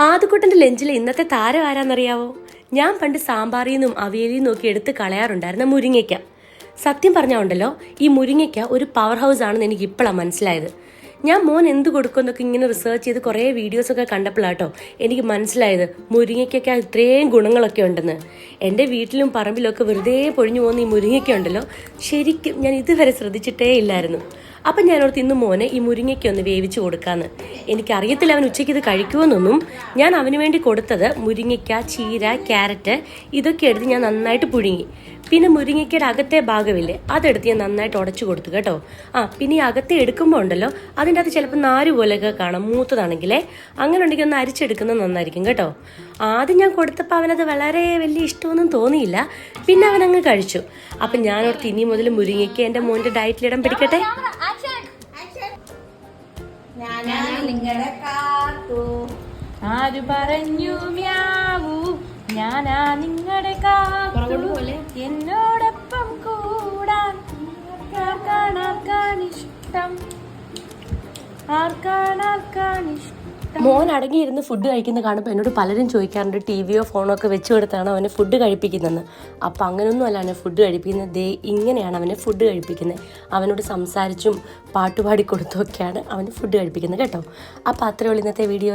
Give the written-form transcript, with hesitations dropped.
ആദ്യക്കുട്ടൻ്റെ ലഞ്ചിൽ ഇന്നത്തെ താരം ആരാന്നറിയാവോ? ഞാൻ പണ്ട് സാമ്പാറിൽ നിന്നും അവിയലിൽ നിന്നും ഒക്കെ എടുത്ത് കളയാറുണ്ടായിരുന്ന മുരിങ്ങയ്ക്ക. സത്യം പറഞ്ഞാൽ ഉണ്ടല്ലോ, ഈ മുരിങ്ങയ്ക്ക ഒരു പവർ ഹൗസ് ആണെന്ന് എനിക്ക് ഇപ്പോഴാണ് മനസ്സിലായത്. ഞാൻ മോൻ എന്ത് കൊടുക്കുമെന്നൊക്കെ ഇങ്ങനെ റിസർച്ച് ചെയ്ത് കുറേ വീഡിയോസൊക്കെ കണ്ടപ്പോഴാട്ടോ എനിക്ക് മനസ്സിലായത് മുരിങ്ങയ്ക്കൊക്കെ ഇത്രയും ഗുണങ്ങളൊക്കെ ഉണ്ടെന്ന്. എൻ്റെ വീട്ടിലും പറമ്പിലൊക്കെ വെറുതെ പൊഴിഞ്ഞു പോകുന്ന ഈ മുരിങ്ങയ്ക്ക ഉണ്ടല്ലോ, ശരിക്കും ഞാൻ ഇതുവരെ ശ്രദ്ധിച്ചിട്ടേ ഇല്ലായിരുന്നു. അപ്പം ഞാനോർത്ത് ഇന്ന് മോനെ ഈ മുരിങ്ങയ്ക്ക ഒന്ന് വേവിച്ച് കൊടുക്കാമെന്ന്. എനിക്കറിയത്തില്ല അവൻ ഉച്ചയ്ക്ക് ഇത് കഴിക്കുമെന്നൊന്നും. ഞാൻ അവന് വേണ്ടി കൊടുത്തത് മുരിങ്ങയ്ക്ക, ചീര, ക്യാരറ്റ് ഇതൊക്കെ എടുത്ത് ഞാൻ നന്നായിട്ട് പുഴുങ്ങി. പിന്നെ മുരിങ്ങയ്ക്കയുടെ അകത്തെ ഭാഗമില്ലേ, അതെടുത്ത് ഞാൻ നന്നായിട്ട് ഉടച്ചു കൊടുത്തു കേട്ടോ. പിന്നെ ഈ അകത്തെ എടുക്കുമ്പോൾ ഉണ്ടല്ലോ, അതിൻ്റെ അകത്ത് ചിലപ്പോൾ നാര് പോലെയൊക്കെ കാണാം മൂത്തതാണെങ്കിലേ. അങ്ങനെ ഉണ്ടെങ്കിൽ ഒന്ന് അരിച്ചെടുക്കുന്നത് നന്നായിരിക്കും കേട്ടോ. ആദ്യം ഞാൻ കൊടുത്തപ്പോൾ അവനത് വളരെ വലിയ ഇഷ്ടമൊന്നും തോന്നിയില്ല. പിന്നെ അവനങ്ങ് കഴിച്ചു. അപ്പം ഞാനോർത്ത് ഇനി മുതൽ മുരിങ്ങയ്ക്ക എൻ്റെ മോൻ്റെ ഡയറ്റിലിടം പിടിക്കട്ടെ. ആര് പറഞ്ഞു മ്യാവൂ, ഞാനാ നിങ്ങളുടെ കാത്തു, എന്നോടൊപ്പം കൂടാൻ ആർക്കാണിഷ്ടം. മോൻ അടങ്ങിയിരുന്ന് ഫുഡ് കഴിക്കുന്ന കാണുമ്പോൾ എന്നോട് പലരും ചോദിക്കാറുണ്ട് ടിവിയോ ഫോണോ ഒക്കെ വെച്ച് കൊടുത്താണ് അവനെ ഫുഡ് കഴിപ്പിക്കുന്നതെന്ന്. അപ്പം അങ്ങനെയൊന്നും അല്ല അവനെ ഫുഡ് കഴിപ്പിക്കുന്നത്. ഇങ്ങനെയാണ് അവനെ ഫുഡ് കഴിപ്പിക്കുന്നത്. അവനോട് സംസാരിച്ചും പാട്ടുപാടി കൊടുത്തുമൊക്കെയാണ് അവന് ഫുഡ് കഴിപ്പിക്കുന്നത് കേട്ടോ. അപ്പോൾ അത്രയേ ഉള്ളൂ ഇന്നത്തെ വീഡിയോ.